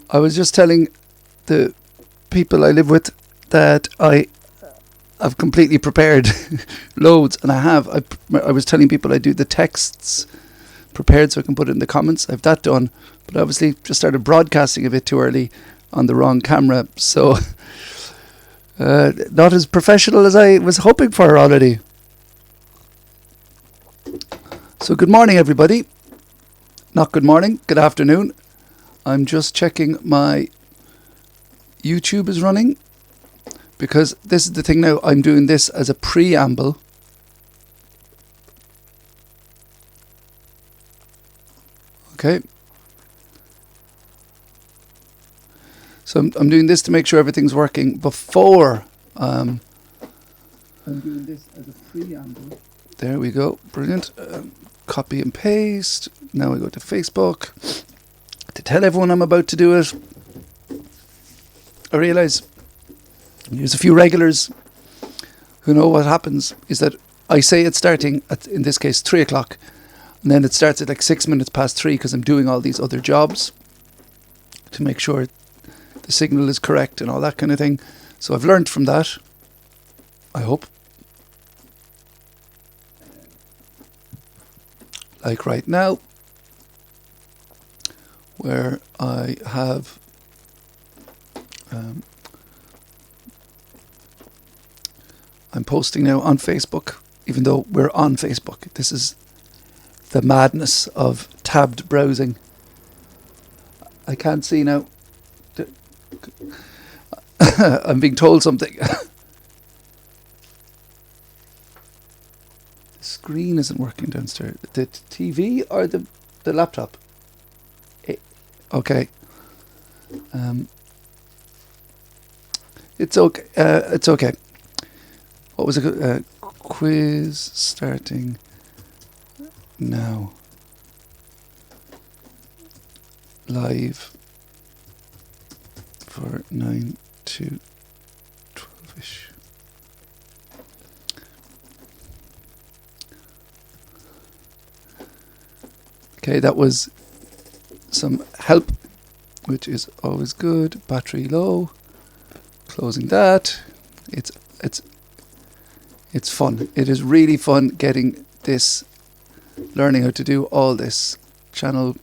I was just telling the people I live with that I've completely prepared loads, and I was telling people I do the texts prepared so I can put it in the comments. I've that done, but obviously just started broadcasting a bit too early on the wrong camera, so not as professional as I was hoping for already. So good morning, everybody. Not good morning, good afternoon. I'm just checking my YouTube is running, because this is the thing now, I'm doing this as a preamble. Okay. So I'm doing this to make sure everything's working before I'm doing this as a preamble. There we go. Brilliant. Copy and paste. Now I go to Facebook to tell everyone I'm about to do it. I realise there's a few regulars who know what happens is that I say it's starting at, in this case, 3 o'clock, and then it starts at like 6 minutes past 3 because I'm doing all these other jobs to make sure the signal is correct and all that kind of thing. So I've learned from that, I hope. Like right now, where I have I'm posting now on Facebook, even though we're on Facebook. This is the madness of tabbed browsing. I can't see now. I'm being told something. The screen isn't working downstairs. The TV or the laptop? Okay. It's okay. It's okay. What was it? Quiz starting now. Live for 9 to 12ish. Okay, that was some help, which is always good. Battery low. Closing that. It's fun. It is really fun getting this, learning how to do all this. Channel.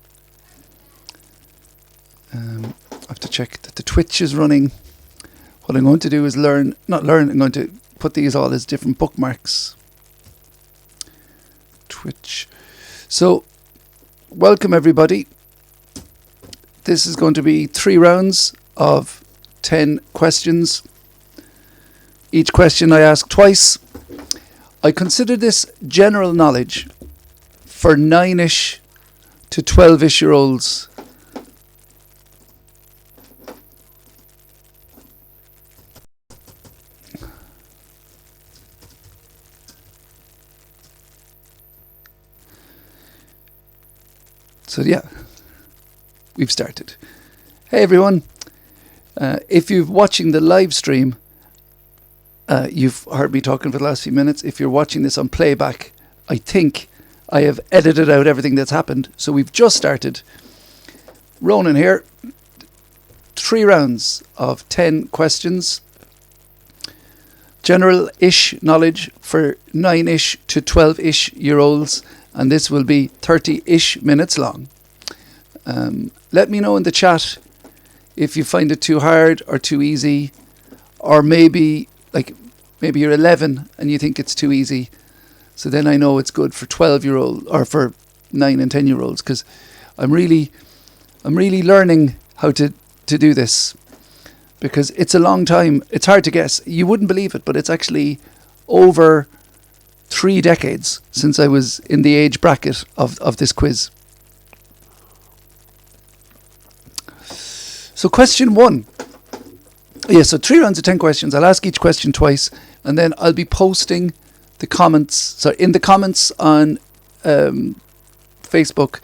I have to check that the Twitch is running. What I'm going to do is I'm going to put these all as different bookmarks. Twitch. So, welcome everybody. This is going to be 3 rounds of 10 questions. Each question I ask twice. I consider this general knowledge for 9ish to 12ish year olds. So yeah, we've started. Hey everyone, if you're watching the live stream, you've heard me talking for the last few minutes. If you're watching this on playback, I think I have edited out everything that's happened. So we've just started. Ronan here. 3 rounds of 10 questions. General-ish knowledge for 9ish to 12ish year olds. And this will be 30ish minutes long. Let me know in the chat if you find it too hard or too easy, or maybe you're 11 and you think it's too easy. So then I know it's good for 12-year-old or for 9 and 10-year-olds, because I'm really learning how to do this, because it's a long time. It's hard to guess. You wouldn't believe it, but it's actually over 3 decades since I was in the age bracket of this quiz. So question 1. Yeah, so 3 rounds of 10 questions. I'll ask each question twice, and then I'll be posting the comments. So in the comments on Facebook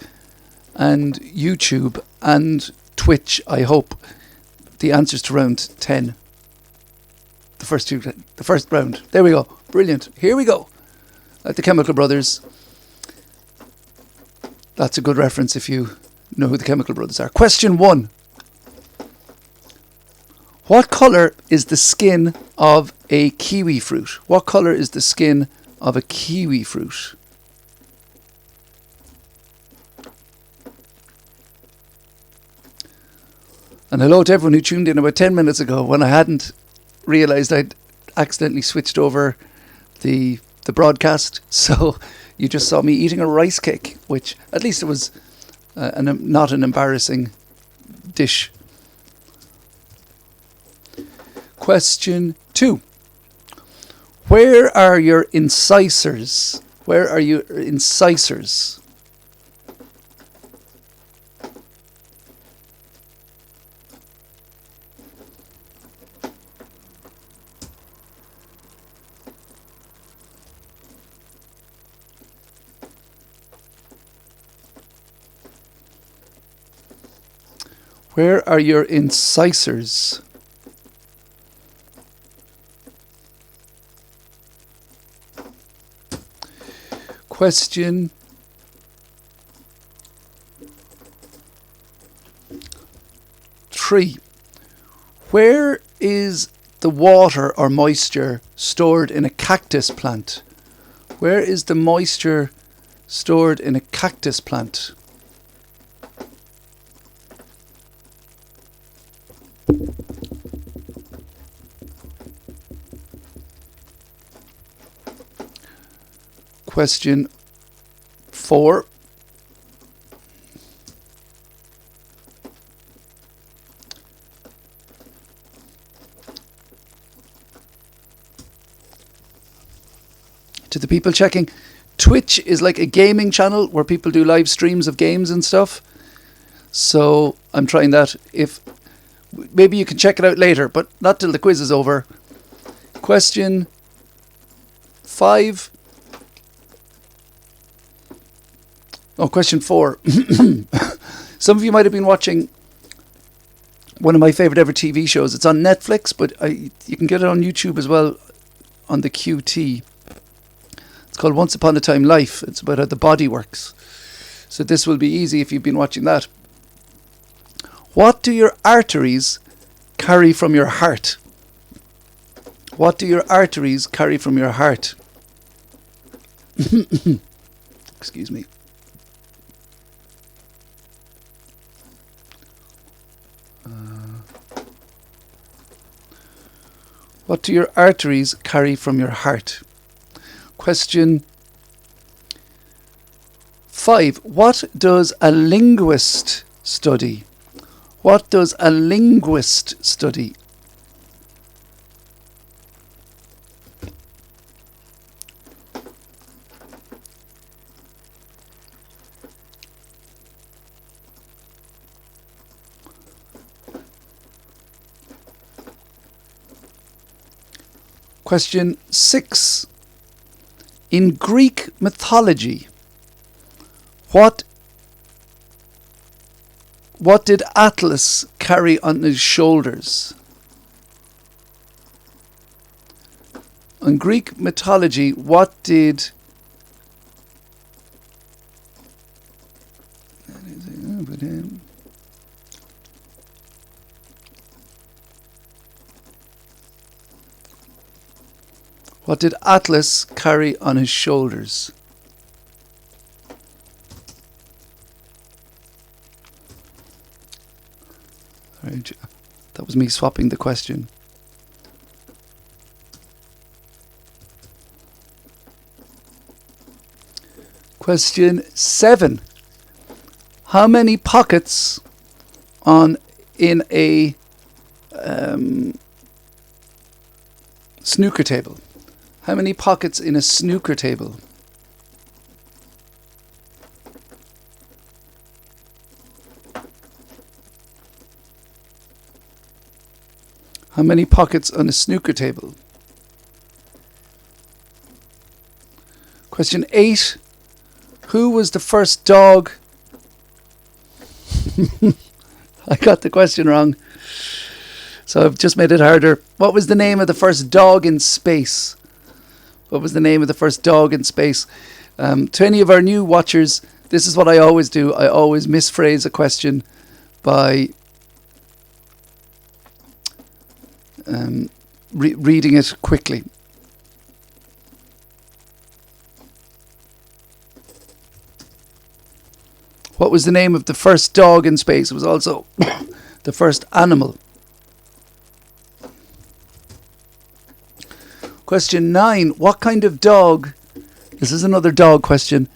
and YouTube and Twitch, I hope, the answers to round 10. The first round. There we go. Brilliant. Here we go. Like the Chemical Brothers. That's a good reference if you know who the Chemical Brothers are. Question 1. What colour is the skin of a kiwi fruit? What colour is the skin of a kiwi fruit? And hello to everyone who tuned in about 10 minutes ago when I hadn't realised I'd accidentally switched over the broadcast. So you just saw me eating a rice cake, which at least it was not an embarrassing dish. Question 2. Where are your incisors? Where are your incisors? Where are your incisors? Question 3. Where is the water or moisture stored in a cactus plant? Where is the moisture stored in a cactus plant? Question 4. To the people checking, Twitch is like a gaming channel where people do live streams of games and stuff. So I'm trying that. If maybe you can check it out later, but not till the quiz is over. Question 5. Oh, question 4. Some of you might have been watching one of my favourite ever TV shows. It's on Netflix, but you can get it on YouTube as well on the QT. It's called Once Upon a Time Life. It's about how the body works. So this will be easy if you've been watching that. What do your arteries carry from your heart? What do your arteries carry from your heart? Excuse me. What do your arteries carry from your heart? Question 5. What does a linguist study? What does a linguist study? Question 6. In Greek mythology, what did Atlas carry on his shoulders? In Greek mythology, what did Atlas carry on his shoulders? Right, that was me swapping the question. Question 7. How many pockets in a snooker table? How many pockets in a snooker table? How many pockets on a snooker table? Question 8. Who was the first dog? I got the question wrong. So I've just made it harder. What was the name of the first dog in space? What was the name of the first dog in space? To any of our new watchers, this is what I always do. I always misphrase a question by reading it quickly. What was the name of the first dog in space? It was also the first animal. Question 9. What kind of dog, this is another dog question,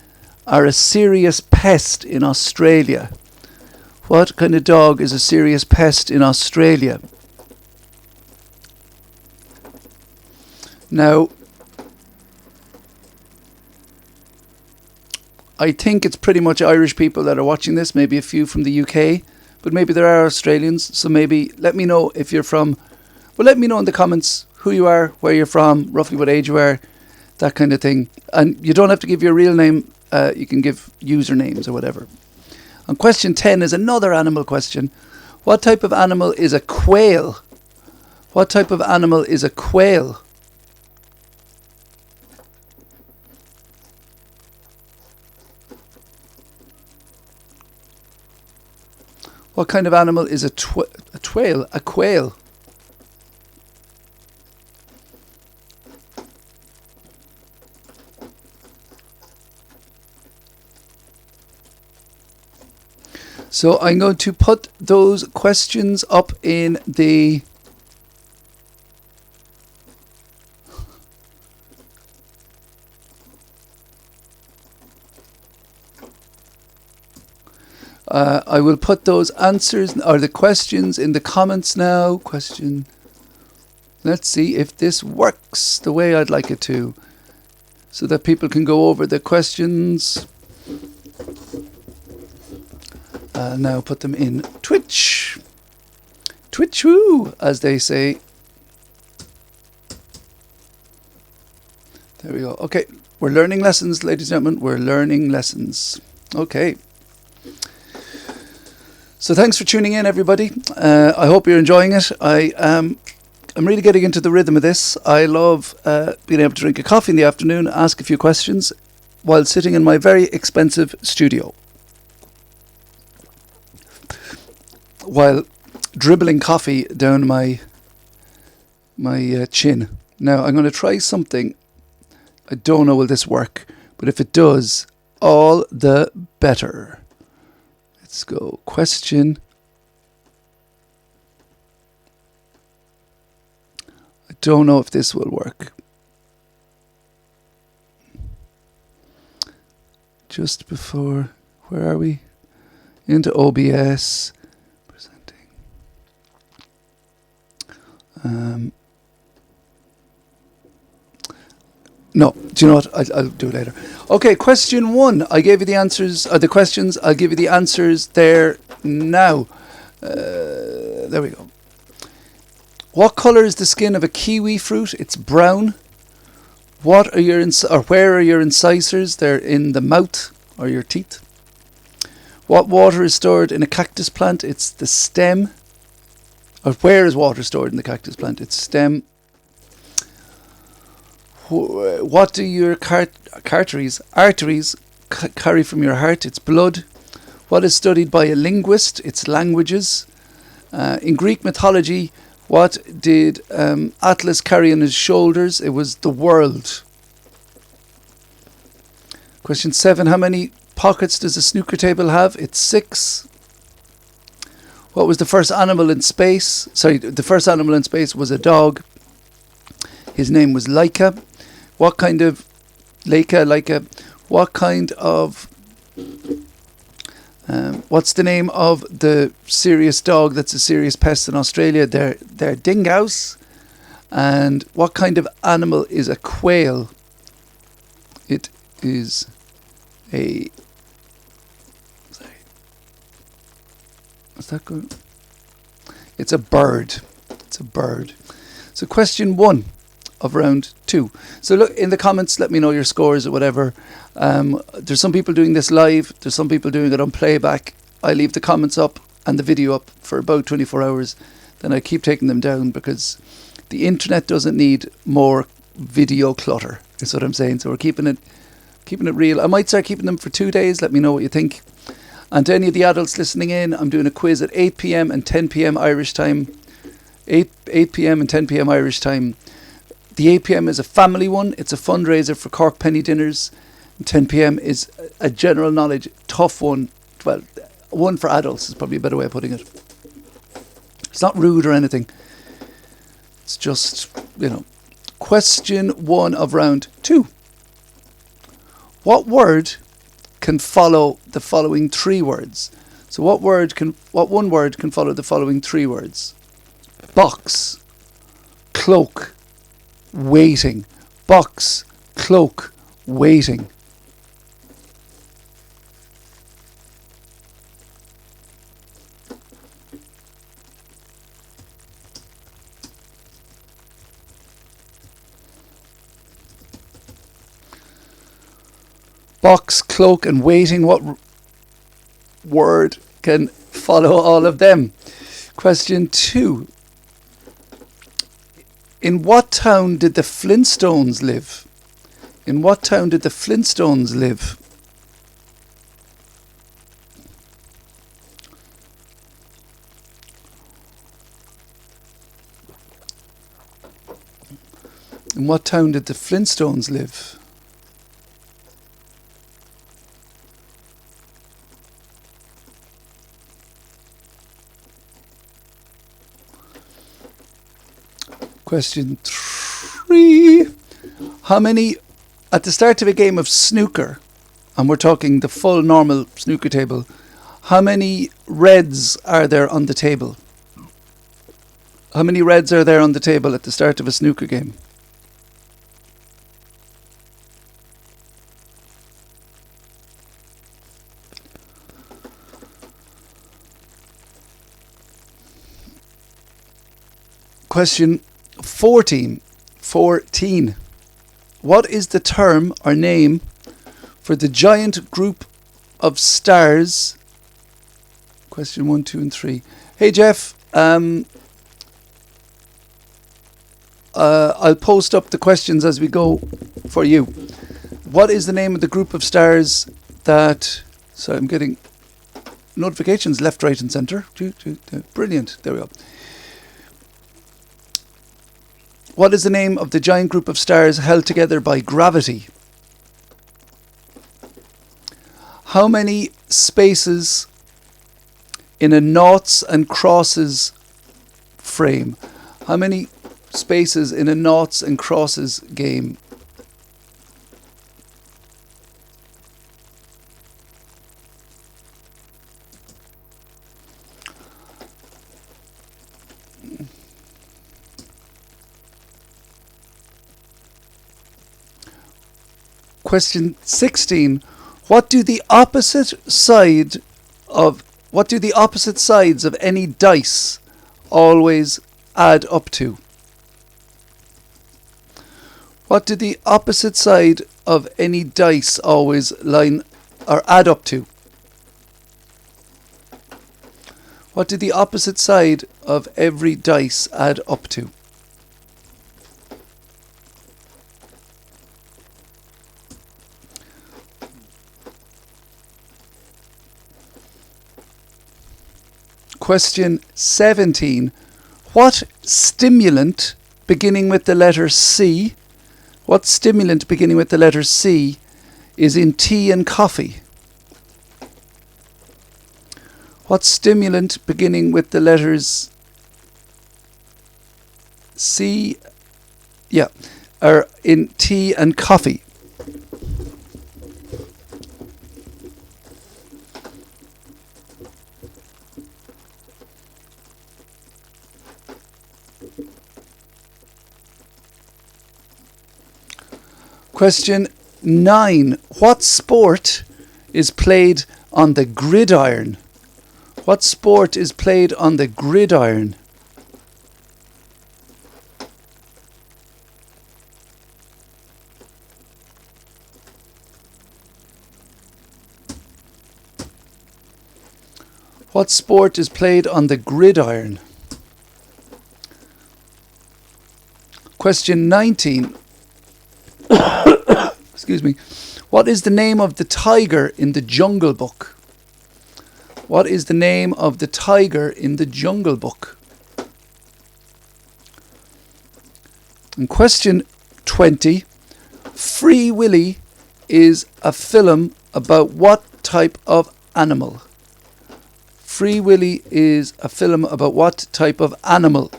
are a serious pest in Australia? What kind of dog is a serious pest in Australia? Now, I think it's pretty much Irish people that are watching this, maybe a few from the UK, but maybe there are Australians, so maybe let me know if you're from, well, let me know in the comments who you are, where you're from, roughly what age you are, that kind of thing. And you don't have to give your real name, you can give usernames or whatever. And question 10 is another animal question. What type of animal is a quail? What type of animal is a quail? What kind of animal is a quail? A quail. So I'm going to put those questions up in the I will put those answers or the questions in the comments now. Question. Let's see if this works the way I'd like it to, so that people can go over the questions. Now put them in Twitch. Twitch-woo, as they say. There we go. Okay, we're learning lessons, ladies and gentlemen. We're learning lessons. Okay. So thanks for tuning in, everybody. I hope you're enjoying it. I'm really getting into the rhythm of this. I love being able to drink a coffee in the afternoon, ask a few questions, while sitting in my very expensive studio, while dribbling coffee down my chin. Now I'm going to try something. I don't know will this work, but if it does, all the better. Let's go. Question. I don't know if this will work. Just before, where are we? Into OBS. Presenting. No, do you know what? I'll do it later. Okay, question 1. I gave you the answers, the questions. I'll give you the answers there now. There we go. What colour is the skin of a kiwi fruit? It's brown. What are your where are your incisors? They're in the mouth or your teeth. What water is stored in a cactus plant? It's the stem. Or where is water stored in the cactus plant? It's stem. What do your arteries carry from your heart? It's blood. What is studied by a linguist? It's languages. In Greek mythology, what did Atlas carry on his shoulders? It was the world. Question 7. How many pockets does a snooker table have? It's 6. What was the first animal in space? Sorry, the first animal in space was a dog. His name was Laika. What kind of what kind of what's the name of the serious dog that's a serious pest in Australia? They're dingoes. And what kind of animal is a quail? It is a... Sorry. What's that going? It's a bird. It's a bird. So question 1 of round 2. So look in the comments, let me know your scores or whatever. There's some people doing this live, there's some people doing it on playback. I leave the comments up and the video up for about 24 hours, then I keep taking them down because the internet doesn't need more video clutter, is what I'm saying. So we're keeping it real. I might start keeping them for 2 days. Let me know what you think. And to any of the adults listening in, I'm doing a quiz at 8 p.m. and 10 p.m. Irish time 8 p.m. and 10 p.m. Irish time. The 8 p.m. is a family one. It's a fundraiser for Cork Penny Dinners. 10 p.m. is a general knowledge, tough one. Well, one for adults is probably a better way of putting it. It's not rude or anything. It's just, Question 1 of round 2. What word can follow the following 3 words? So what one word can follow the following 3 words? Box, cloak, waiting. Box, cloak, waiting. Box, cloak and waiting. What word can follow all of them? Question 2. In what town did the Flintstones live? In what town did the Flintstones live? In what town did the Flintstones live? Question 3. How many, at the start of a game of snooker, and we're talking the full normal snooker table, how many reds are there on the table? How many reds are there on the table at the start of a snooker game? Question 14. What is the term or name for the giant group of stars? Question 1, 2 and 3. Hey Jeff, I'll post up the questions as we go for you. What is the name of the group of stars that... So I'm getting notifications left, right and centre. Brilliant. There we go. What is the name of the giant group of stars held together by gravity? How many spaces in a noughts and crosses frame? How many spaces in a noughts and crosses game? Question 16. What do the opposite sides of any dice always add up to? What do the opposite side of any dice always line or add up to? What do the opposite side of every dice add up to? Question 17. What stimulant beginning with the letter C? What stimulant beginning with the letter C is in tea and coffee? What stimulant beginning with the letters C, are in tea and coffee? Question 9. What sport is played on the gridiron? What sport is played on the gridiron? What sport is played on the gridiron? Question 19. Excuse me. What is the name of the tiger in the Jungle Book? What is the name of the tiger in the Jungle Book? And question 20. Free Willy is a film about what type of animal? Free Willy is a film about what type of animal?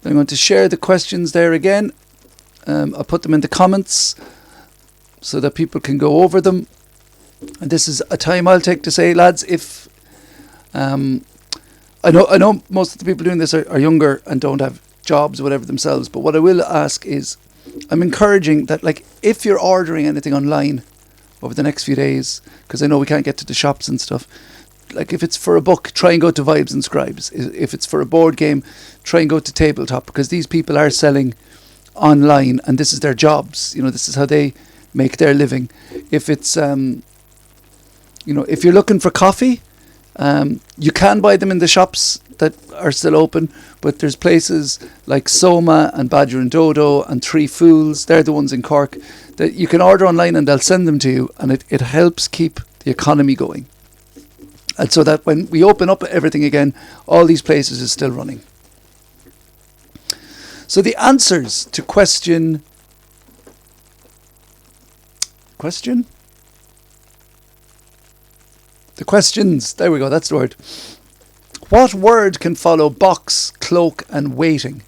I'm going to share the questions there again. I'll put them in the comments so that people can go over them. And this is a time I'll take to say, lads, if I know most of the people doing this are younger and don't have jobs or whatever themselves, but what I will ask is, I'm encouraging that, like, if you're ordering anything online over the next few days, because I know we can't get to the shops and stuff, like if it's for a book, try and go to Vibes and Scribes. If it's for a board game, try and go to Tabletop, because these people are selling online and this is their jobs. You know, this is how they make their living. If it's, if you're looking for coffee, you can buy them in the shops that are still open, but there's places like Soma and Badger and Dodo and Three Fools, they're the ones in Cork, that you can order online and they'll send them to you, and it helps keep the economy going. And so that when we open up everything again, all these places is still running. So the answers to question? The questions, there we go, that's the word. What word can follow box, cloak and waiting?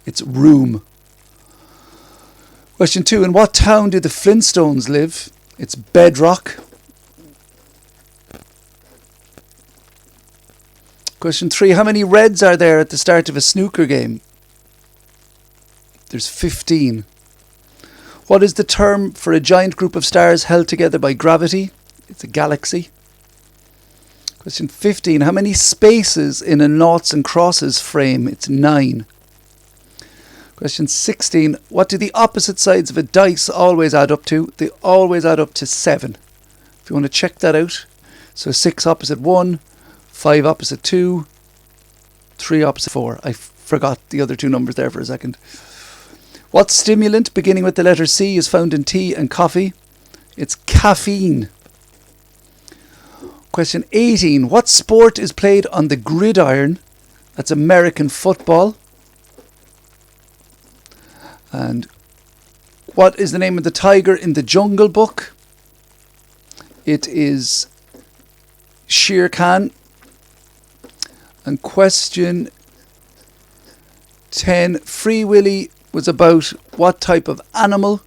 It's room. Question 2, in what town do the Flintstones live? It's Bedrock. Question 3, how many reds are there at the start of a snooker game? There's 15. What is the term for a giant group of stars held together by gravity? It's a galaxy. Question 15. How many spaces in a noughts and crosses frame? It's 9. Question 16. What do the opposite sides of a dice always add up to? They always add up to 7. If you want to check that out. So 6 opposite 1, 5 opposite 2, 3 opposite 4. I forgot the other 2 numbers there for a second. What stimulant beginning with the letter C is found in tea and coffee? It's caffeine. Question 18. What sport is played on the gridiron? That's American football. And what is the name of the tiger in the Jungle Book? It is Shere Khan. And question 10. Free Willy was about what type of animal?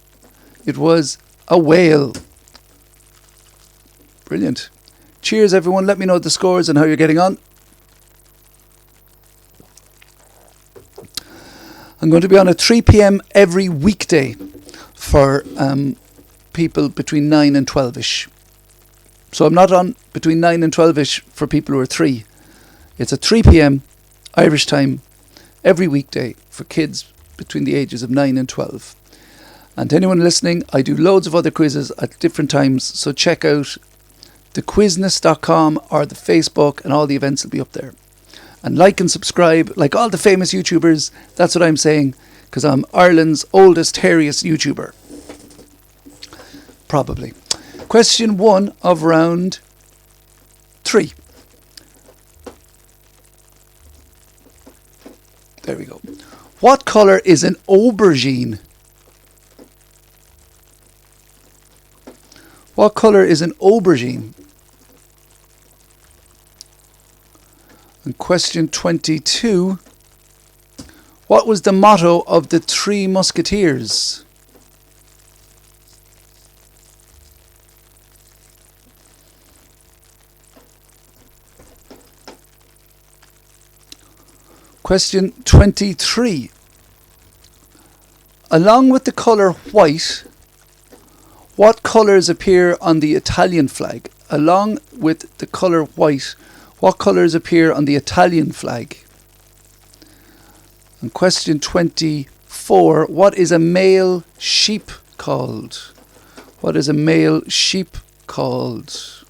It was a whale. Brilliant. Cheers, everyone. Let me know the scores and how you're getting on. I'm going to be on at 3 p.m. every weekday for people between 9 and 12ish. So I'm not on between 9 and 12ish for people who are 3. It's at 3 p.m. Irish time every weekday for kids between the ages of 9 and 12. And to anyone listening, I do loads of other quizzes at different times, so check out the Quizness.com or the Facebook, and all the events will be up there. And like and subscribe, like all the famous YouTubers. That's what I'm saying, because I'm Ireland's oldest, hairiest YouTuber. Probably. Question 1 of round 3. There we go. What colour is an aubergine? What colour is an aubergine? And question 22. What was the motto of the Three Musketeers? Question 23. Along with the colour white, what colours appear on the Italian flag? Along with the colour white, what colours appear on the Italian flag? And question 24. What is a male sheep called? What is a male sheep called?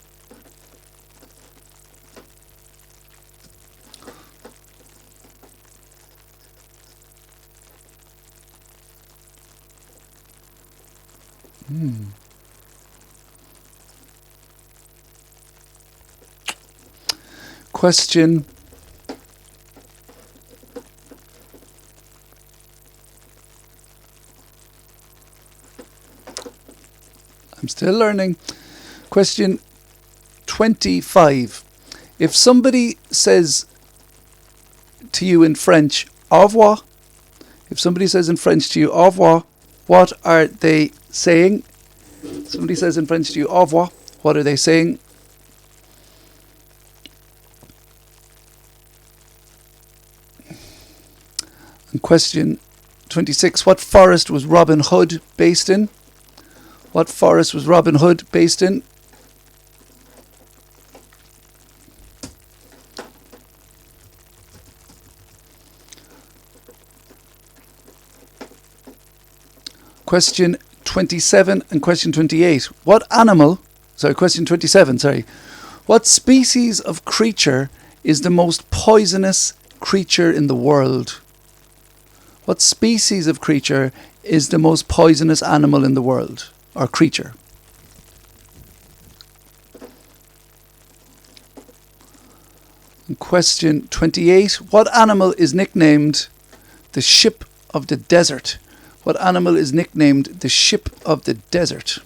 Question Still learning. Question 25. If somebody says to you in French, au revoir, if somebody says in French to you, au revoir, what are they saying? Somebody says in French to you, au revoir, what are they saying? And question 26. What forest was Robin Hood based in? What forest was Robin Hood based in? Question 27 and question 28. Question 27, What species of creature is the most poisonous creature in the world? What species of creature is the most poisonous animal in the world? Or creature? And question 28. What animal is nicknamed the ship of the desert? What animal is nicknamed the ship of the desert?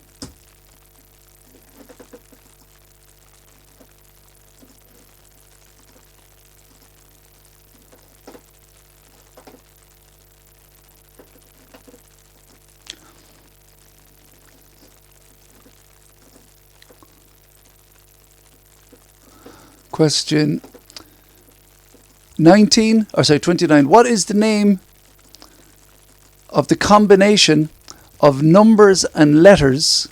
Question 29. What is the name of the combination of numbers and letters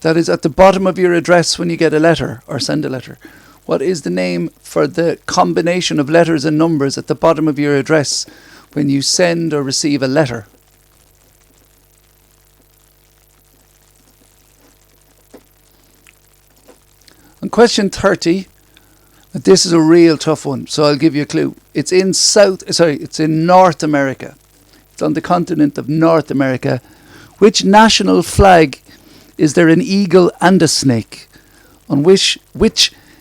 that is at the bottom of your address when you get a letter or send a letter? What is the name for the combination of letters and numbers at the bottom of your address when you send or receive a letter? And question 30. This is a real tough one, so I'll give you a clue. It's in North America. It's on the continent of North America. Which national flag is there an eagle and a snake? On which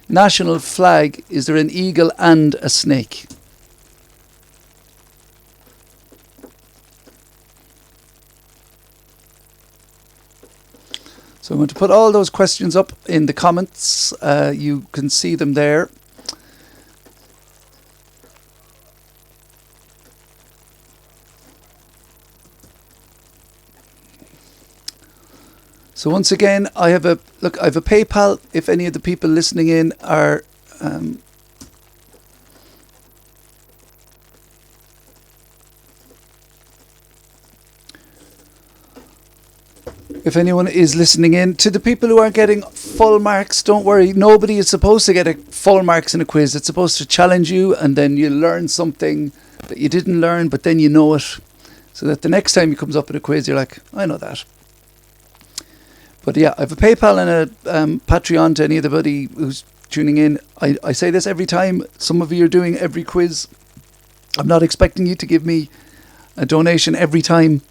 national flag is there an eagle and a snake? So I'm going to put all those questions up in the comments. You can see them there. So once again, I have a PayPal. If any of the people listening in are if anyone is listening in, to the people who aren't getting full marks, don't worry. Nobody is supposed to get full marks in a quiz. It's supposed to challenge you, and then you learn something that you didn't learn, but then you know it, so that the next time it comes up in a quiz, you're like, I know that. But yeah, I have a PayPal and a Patreon to anybody who's tuning in. I say this every time. Some of you are doing every quiz. I'm not expecting you to give me a donation every time,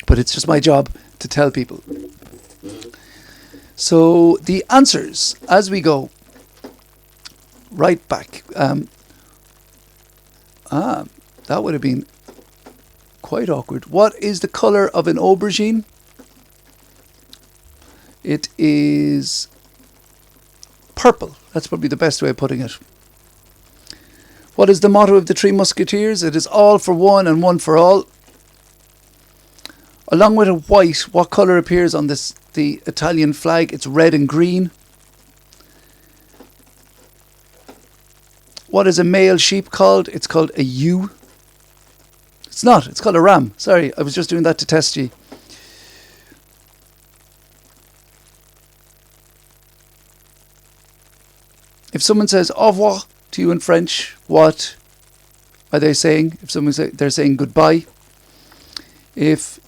but it's just my job to tell people. So the answers as we go. Right back. That would have been quite awkward. What is the colour of an aubergine? It is purple. That's probably the best way of putting it. What is the motto of the Three Musketeers? It is all for one and one for all. Along with a white, what colour appears on the Italian flag? It's red and green. What is a male sheep called? It's called a ewe. It's not. It's called a ram. Sorry, I was just doing that to test you. If someone says au revoir to you in French, what are they saying? If someone says they're saying goodbye. If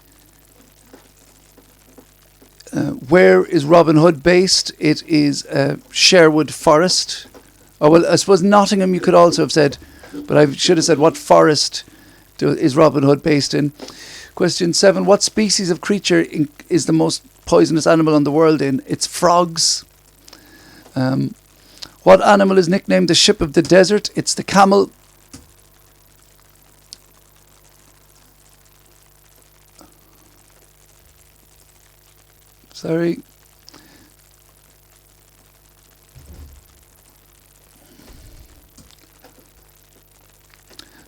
where is Robin Hood based? It is Sherwood Forest. Oh well, I suppose Nottingham you could also have said, but I should have said what forest is Robin Hood based in. Question 7. What species of creature is the most poisonous animal in the world in? It's frogs. What animal is nicknamed the ship of the desert? It's the camel. Sorry.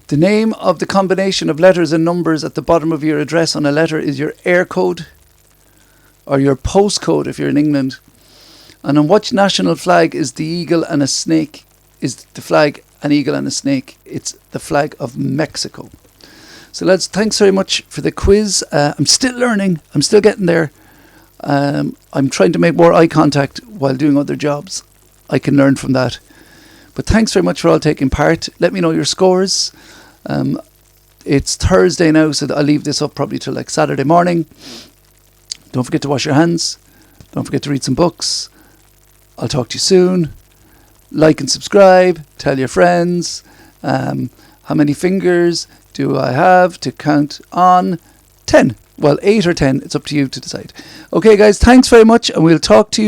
The name of the combination of letters and numbers at the bottom of your address on a letter is your air code or your postcode if you're in England. And on which national flag is the eagle and a snake? Is the flag an eagle and a snake? It's the flag of Mexico. So lads, thanks very much for the quiz. I'm still learning. I'm still getting there. I'm trying to make more eye contact while doing other jobs. I can learn from that. But thanks very much for all taking part. Let me know your scores. It's Thursday now, so I'll leave this up probably till like Saturday morning. Don't forget to wash your hands. Don't forget to read some books. I'll talk to you soon. Like and subscribe. Tell your friends. How many fingers do I have to count on? 10. Well, 8 or 10. It's up to you to decide. Okay, guys, thanks very much, and we'll talk to you soon.